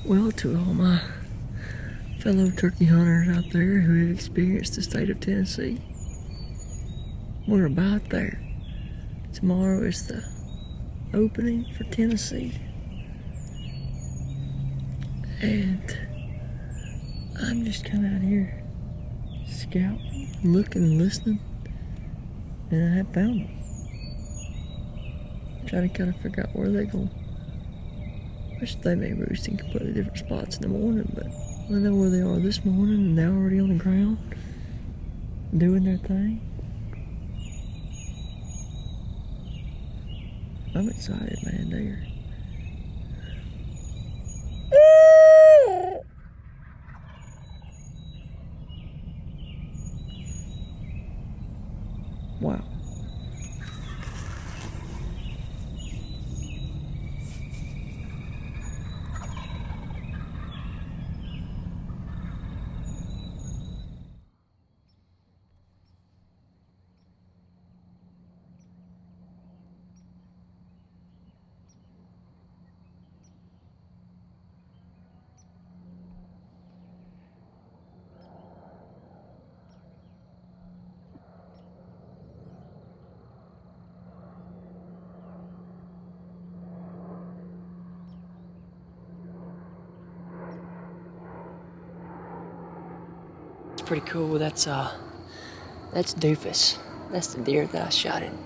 Well, to all my fellow turkey hunters out there who have experienced the state of Tennessee, we're about there. Tomorrow is the opening for Tennessee. And I'm just kind of out here scouting, looking, listening, and I have found them. Trying to kind of figure out where they're going. Wish they may roost in completely different spots in the morning, but I know where they are this morning, and they're already on the ground doing their thing. I'm excited, man. They're wow. Pretty cool. That's Doofus. That's the deer that I shot in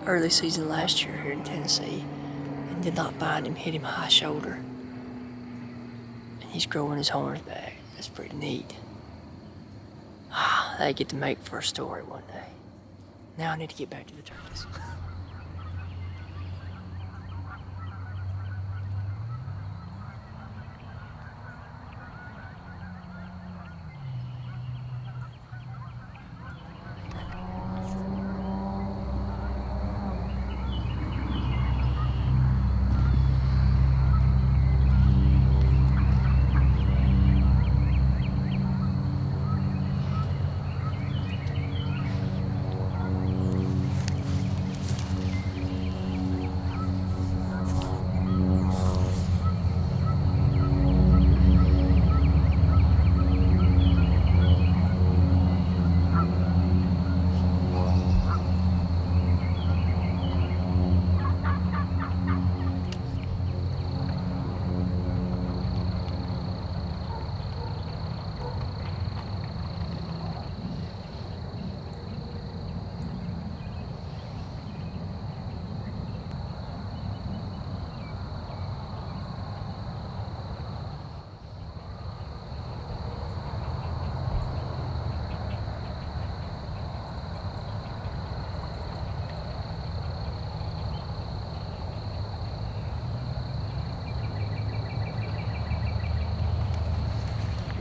early season last year here in Tennessee and did not find him, hit him high shoulder. And he's growing his horns back. That's pretty neat. They get to make for a story one day. Now I need to get back to the turkeys.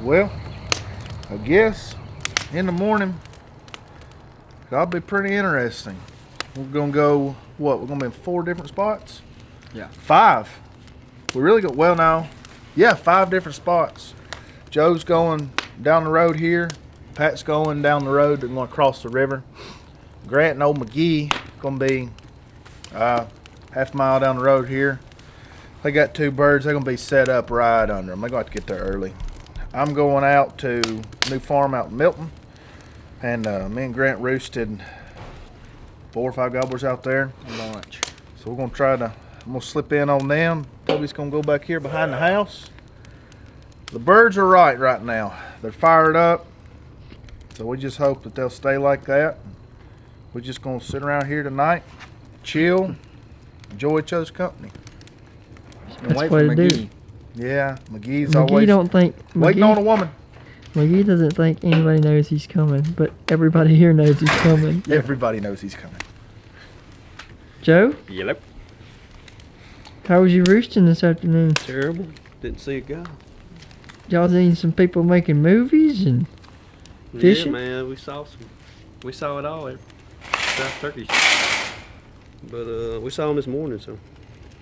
Well, I guess in the morning, that'll be pretty interesting. We're gonna go, what? We're gonna be in 4 different spots? Yeah. 5. We really go, well now, yeah, 5 different spots. Joe's going down the road here. Pat's going down the road. They're gonna cross the river. Grant and old McGee gonna be half a mile down the road here. They got 2 birds. They're gonna be set up right under them. They're gonna have to get there early. I'm going out to a new farm out in Milton, and me and Grant roosted 4 or 5 gobblers out there. A bunch. So we're gonna I'm gonna slip in on them. Toby's gonna go back here behind the house. The birds are right now. They're fired up. So we just hope that they'll stay like that. We're just gonna sit around here tonight, chill, enjoy each other's company. And wait for McGee. Yeah, McGee's McGee always don't think waiting on a woman. McGee doesn't think anybody knows he's coming, but everybody here knows he's coming. Everybody knows he's coming. Joe, Yep. how was your roosting this afternoon? Terrible. Didn't see it go. Y'all seen some people making movies and fishing? Yeah, man. We saw it all there. South turkeys. But we saw them this morning, so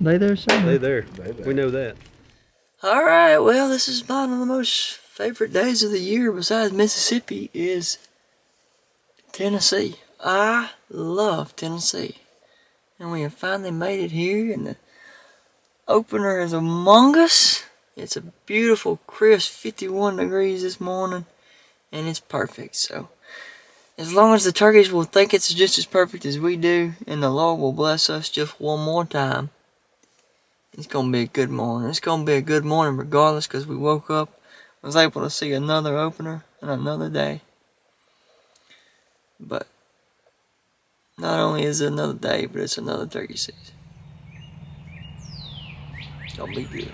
They there somewhere. they there. We know that. All right, well, this is one of the most favorite days of the year besides Mississippi is Tennessee. I love Tennessee. And we have finally made it here, and the opener is among us. It's a beautiful, crisp 51 degrees this morning, and it's perfect. So, as long as the turkeys will think it's just as perfect as we do, and the Lord will bless us just one more time, it's going to be a good morning. It's going to be a good morning regardless, because we woke up, was able to see another opener and another day. But not only is it another day, but it's another turkey season. It's going to be good.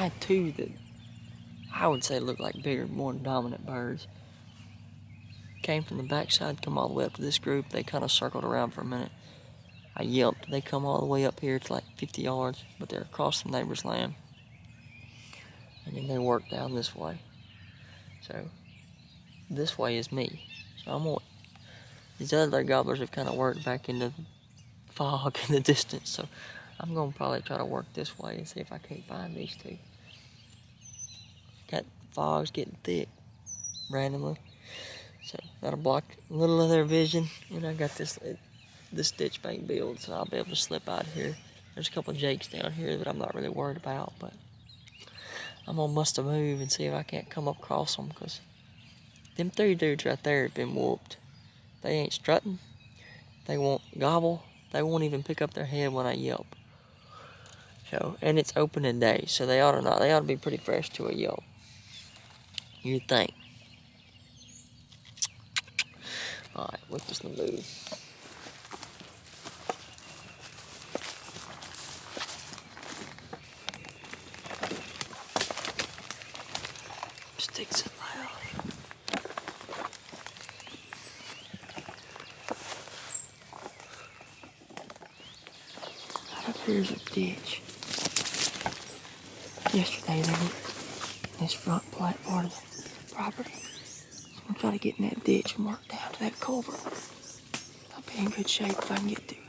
had two that I would say looked like bigger, more dominant birds. Came from the backside, come all the way up to this group. They kind of circled around for a minute. I yelped. They come all the way up here to like 50 yards, but they're across the neighbor's land. And then they worked down this way. So this way is me. So I'm on. These other gobblers have kind of worked back into the fog in the distance. So I'm going to probably try to work this way and see if I can't find these two. Got fogs getting thick randomly. So that'll block a little of their vision. And I got this ditch bank build, so I'll be able to slip out of here. There's a couple of jakes down here that I'm not really worried about, but I'm gonna must a move and see if I can't come up across them, because them three dudes right there have been whooped. They ain't strutting. They won't gobble. They won't even pick up their head when I yelp. So, and it's opening day, so they ought to be pretty fresh to a yelp. You'd think. Alright, what's this gonna move? Sticks it loud. Right up here's a ditch. Yesterday they were in this front plat part of the property. I'm gonna try to get in that ditch and work down to that culvert. I'll be in good shape if I can get to it.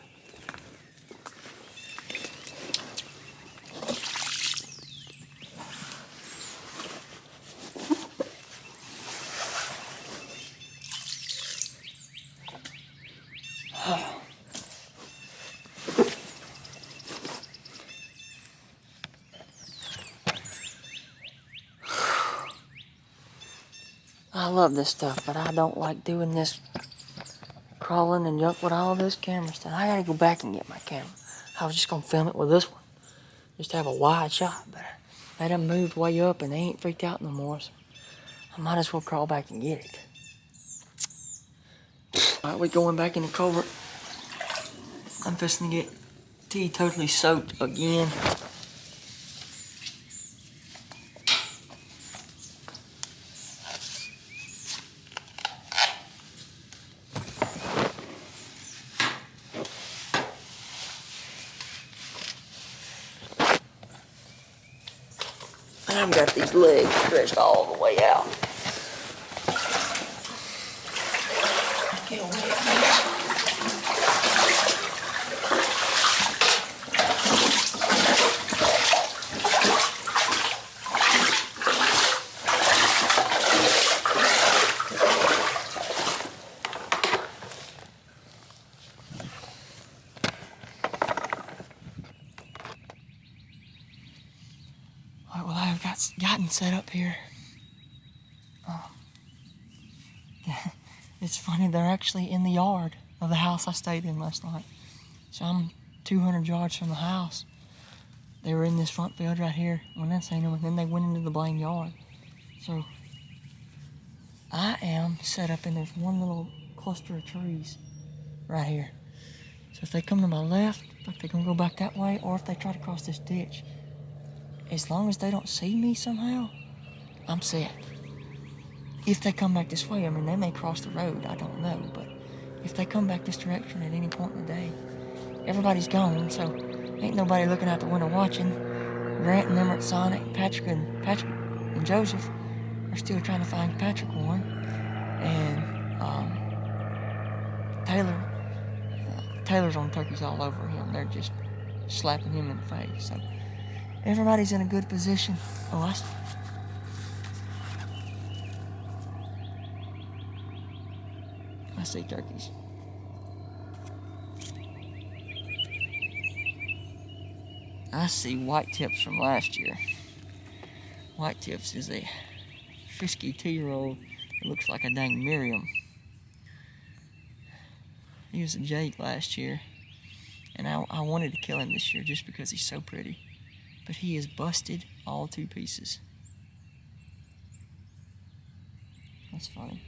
I love this stuff, but I don't like doing this crawling and junk with all this camera stuff. I gotta go back and get my camera. I was just gonna film it with this one, just to have a wide shot, but they done moved way up and they ain't freaked out no more, so I might as well crawl back and get it. Alright, we're going back in the culvert. I'm fixing to get T totally soaked again. And I've got these legs stretched all the way out. Get away. Alright, well, I've gotten set up here. It's funny, they're actually in the yard of the house I stayed in last night. So I'm 200 yards from the house. They were in this front field right here when I seen them, and then they went into the blame yard. So I am set up in this one little cluster of trees right here. So if they come to my left, like they're gonna go back that way, or if they try to cross this ditch, as long as they don't see me somehow, I'm set. If they come back this way, I mean, they may cross the road, I don't know, but if they come back this direction at any point in the day, everybody's gone, so ain't nobody looking out the window watching. Grant and them at Sonic, Patrick and Joseph are still trying to find Patrick one, and Taylor's on turkeys all over him. They're just slapping him in the face, so everybody's in a good position. Oh, I see turkeys. I see white tips from last year. White tips is a frisky 2-year-old that looks like a dang Miriam. He was a Jake last year, and I wanted to kill him this year just because he's so pretty. But he is busted all to pieces. That's funny.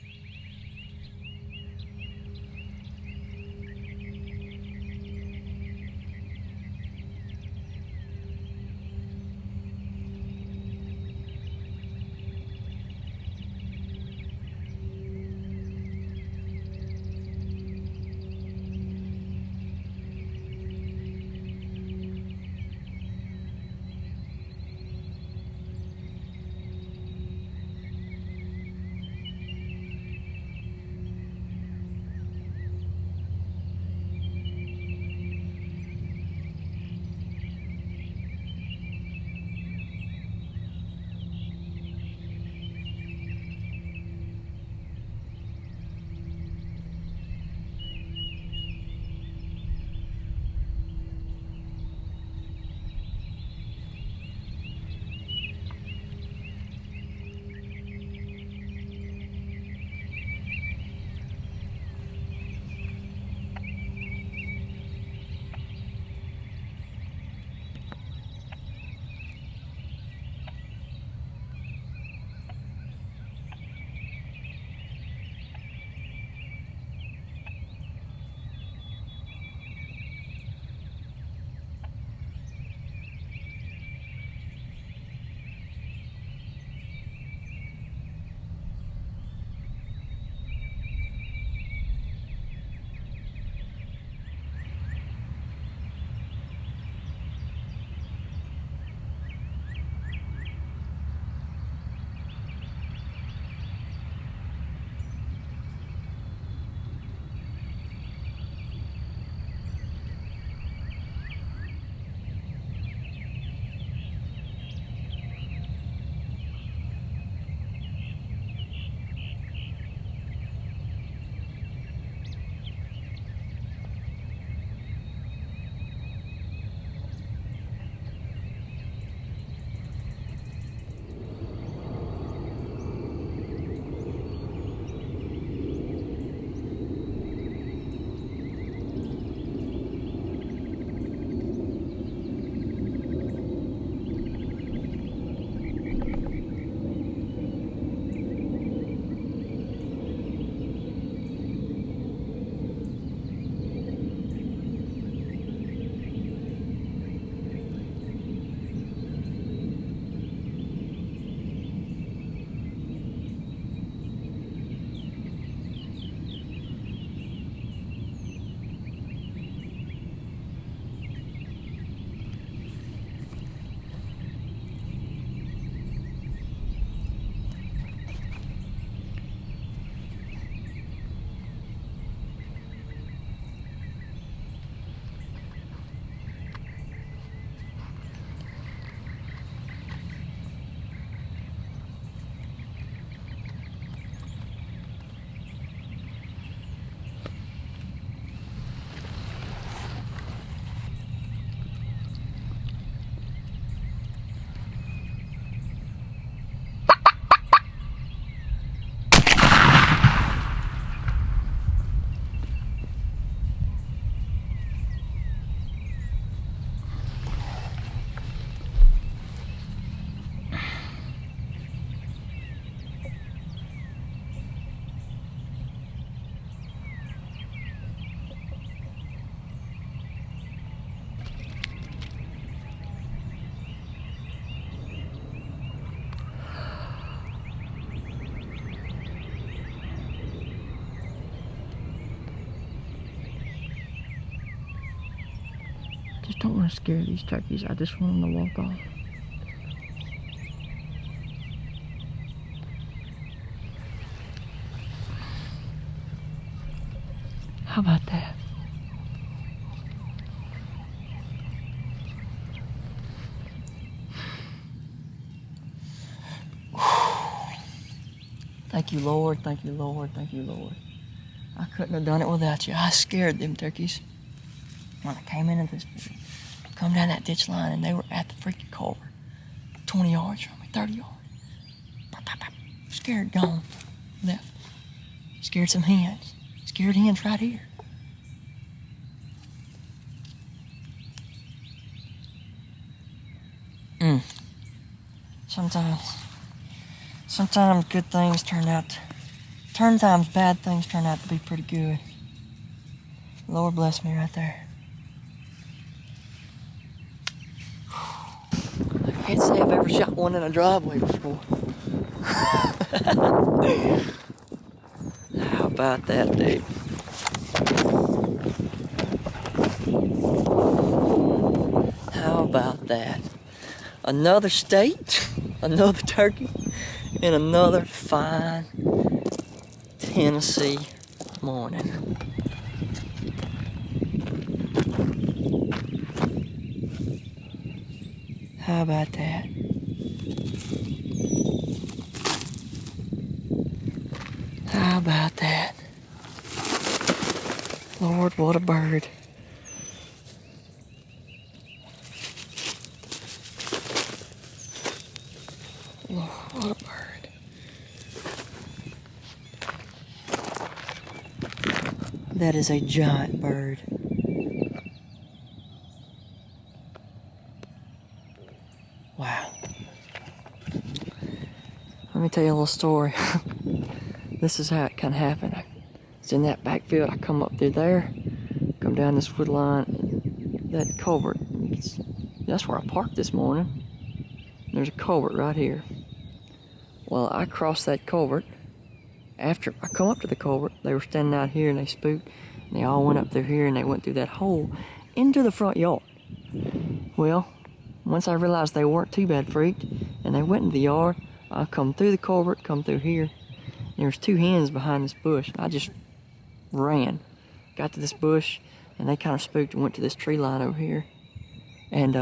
don't want to scare these turkeys. I just want them to walk off. How about that? Thank you, Lord. Thank you, Lord. Thank you, Lord. I couldn't have done it without you. I scared them turkeys. When I came into this, come down that ditch line, and they were at the freaking culvert. 20 yards from me, 30 yards. Pop, pop, pop. Scared, gone. Left. Scared some hens. Scared hens right here. Sometimes good things sometimes bad things turn out to be pretty good. Lord bless me right there. I can't say I've ever shot one in a driveway before. How about that, dude? How about that? Another state, another turkey, and another fine Tennessee morning. How about that? How about that? Lord, what a bird. Lord, what a bird. That is a giant bird. Wow. Let me tell you a little story. This is how it kind of happened. It's in that backfield. I come up through there, come down this wood line, and that culvert. That's where I parked this morning. There's a culvert right here. Well, I crossed that culvert. After I come up to the culvert, they were standing out here and they spooked. And they all went up through here and they went through that hole into the front yard. Well, once I realized they weren't too bad freaked and they went into the yard, I come through the culvert, come through here. There's two hens behind this bush. I just ran, got to this bush, and they kind of spooked and went to this tree line over here. And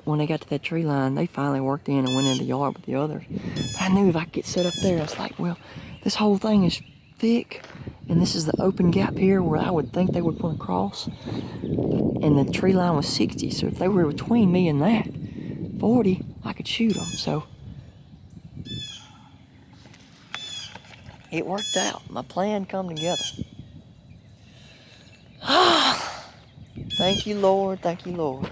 when they got to that tree line, they finally worked in and went in the yard with the others. But I knew if I could get set up there, I was like, well, this whole thing is thick, and this is the open gap here where I would think they would put across. And the tree line was 60, so if they were between me and that 40, I could shoot them. So it worked out. My plan come together. Thank you, Lord. Thank you, Lord.